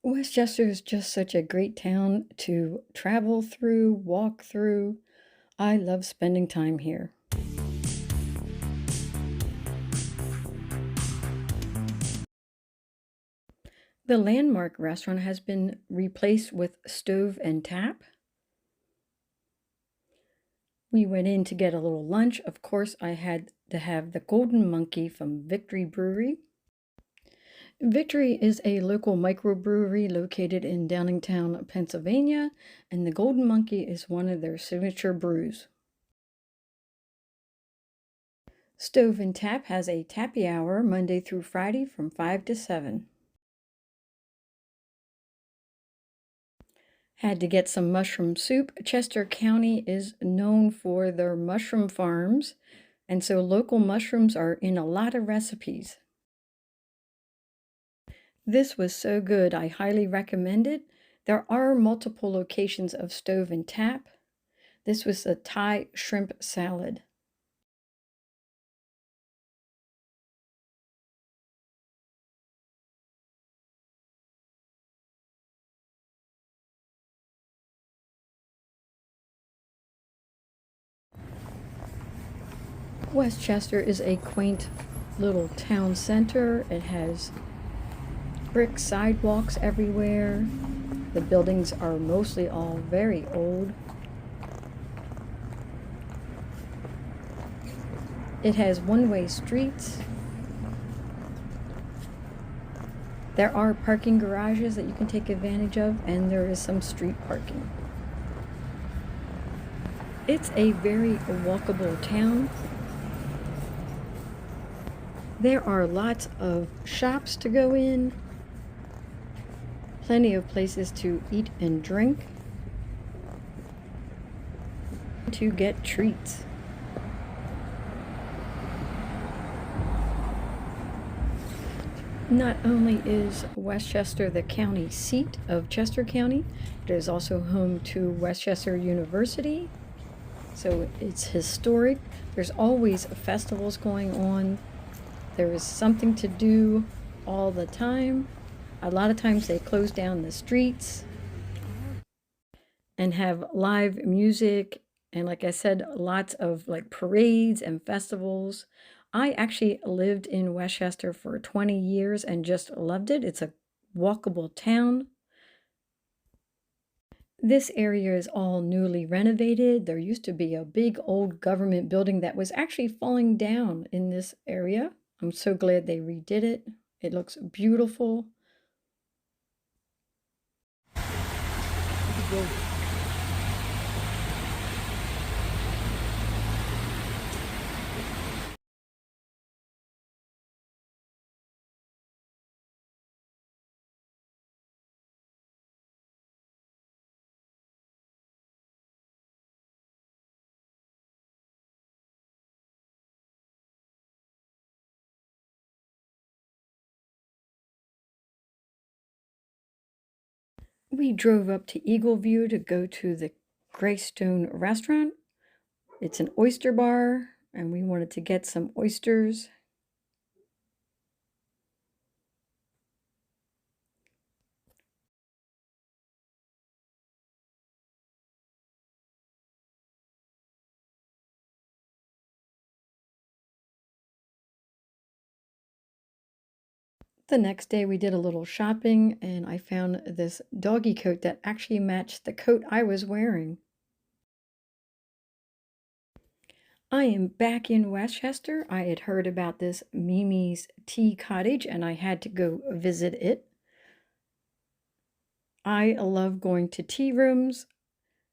Westchester is just such a great town to travel through, walk through. I love spending time here. The landmark restaurant has been replaced with Stove and Tap. We went in to get a little lunch. Of course, I had to have the Golden Monkey from Victory Brewery. Victory is a local microbrewery located in Downingtown, Pennsylvania, and the Golden Monkey is one of their signature brews. Stove and Tap has a tappy hour Monday through Friday from 5 to 7. Had to get some mushroom soup. Chester County is known for their mushroom farms, and so local mushrooms are in a lot of recipes. This was so good, I highly recommend it. There are multiple locations of Stove and Tap. This was a Thai shrimp salad. Westchester is a quaint little town center. It has brick sidewalks everywhere. The buildings are mostly all very old. It has one-way streets. There are parking garages that you can take advantage of, and there is some street parking. It's a very walkable town. There are lots of shops to go in, plenty of places to eat and drink, to get treats. Not only is Westchester the county seat of Chester County, it is also home to Westchester University, so it's historic. There's always festivals going on. There is something to do all the time. A lot of times they close down the streets and have live music, and like I said, lots of like parades and festivals. I actually lived in Westchester for 20 years and just loved it. It's a walkable town. This area is all newly renovated. There used to be a big old government building that was actually falling down in this area. I'm so glad they redid it. It looks beautiful. We drove up to Eagleview to go to the Greystone restaurant. It's an oyster bar, and we wanted to get some oysters. The next day we did a little shopping, and I found this doggy coat that actually matched the coat I was wearing. I am back in Westchester. I had heard about this Mimi's Tea Cottage, and I had to go visit it. I love going to tea rooms.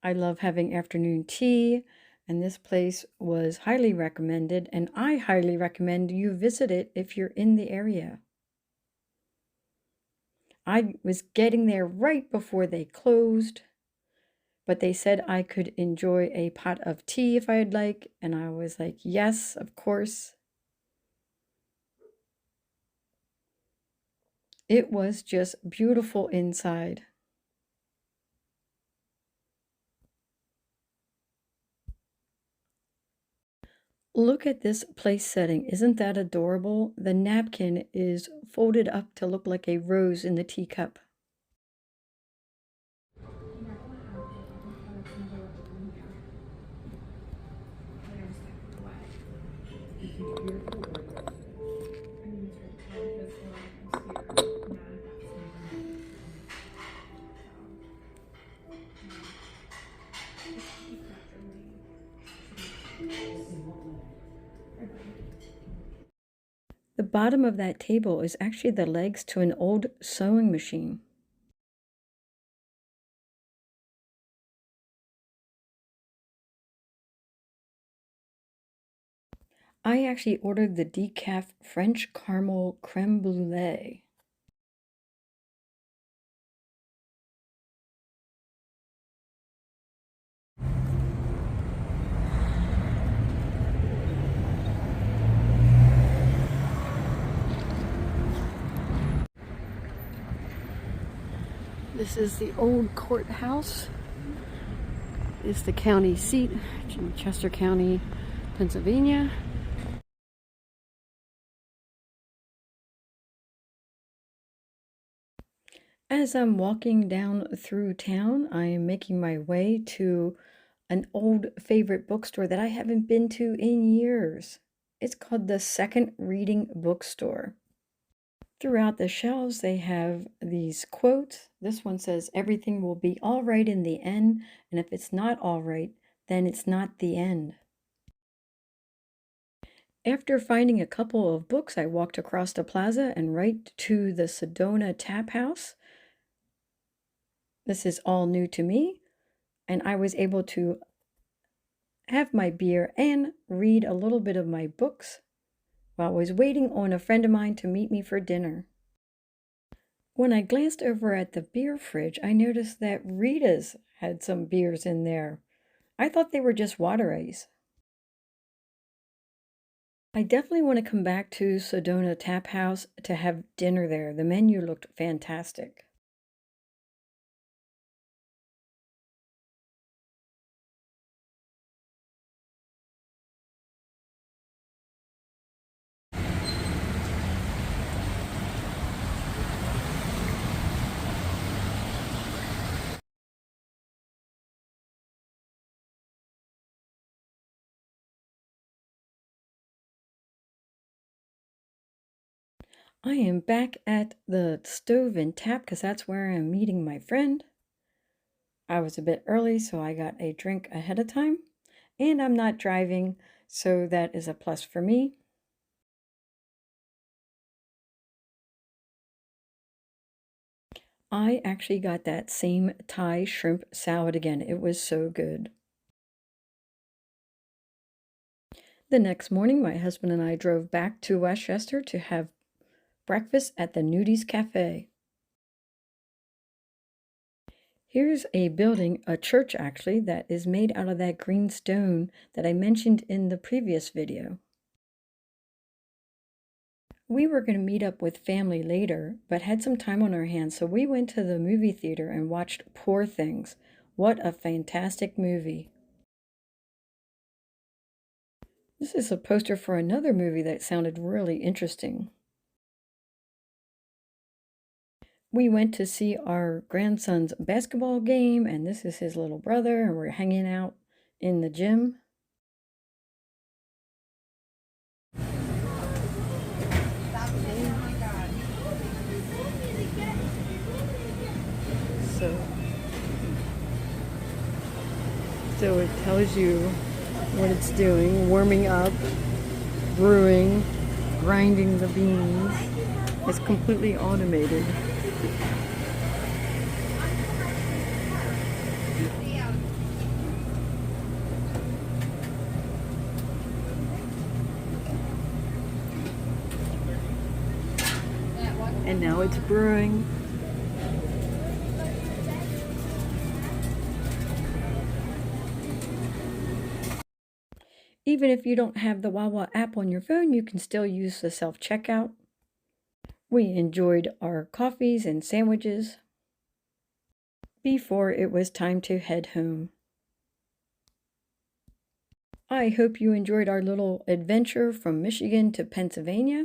I love having afternoon tea, and this place was highly recommended, and I highly recommend you visit it if you're in the area. I was getting there right before they closed, but they said I could enjoy a pot of tea if I'd like, and I was like, yes, of course. It was just beautiful inside. Look at this place setting. Isn't that adorable? The napkin is folded up to look like a rose in the teacup. The bottom of that table is actually the legs to an old sewing machine. I actually ordered the decaf French caramel creme brulee. This is the old courthouse. It's the county seat in Chester County, Pennsylvania. As I'm walking down through town, I am making my way to an old favorite bookstore that I haven't been to in years. It's called the Second Reading Bookstore. Throughout the shelves, they have these quotes. This one says, "Everything will be all right in the end, and if it's not all right, then it's not the end." After finding a couple of books, I walked across the plaza and right to the Sedona Tap House. This is all new to me, and I was able to have my beer and read a little bit of my books while I was waiting on a friend of mine to meet me for dinner. When I glanced over at the beer fridge, I noticed that Rita's had some beers in there. I thought they were just water ice. I definitely want to come back to Sedona Tap House to have dinner there. The menu looked fantastic. I am back at the stove and tap because that's where I'm meeting my friend. I was a bit early, so I got a drink ahead of time, and I'm not driving, so that is a plus for me. I actually got that same Thai shrimp salad again. It was so good. The next morning, my husband and I drove back to Westchester to have breakfast at the Nudies Cafe. Here's a building, a church actually, that is made out of that green stone that I mentioned in the previous video. We were going to meet up with family later, but had some time on our hands, so we went to the movie theater and watched Poor Things. What a fantastic movie. This is a poster for another movie that sounded really interesting. We went to see our grandson's basketball game, and this is his little brother, and we're hanging out in the gym. So it tells you what it's doing, warming up, brewing, grinding the beans. It's completely automated. And now it's brewing. Even if you don't have the Wawa app on your phone, you can still use the self-checkout. We enjoyed our coffees and sandwiches before it was time to head home. I hope you enjoyed our little adventure from Michigan to Pennsylvania.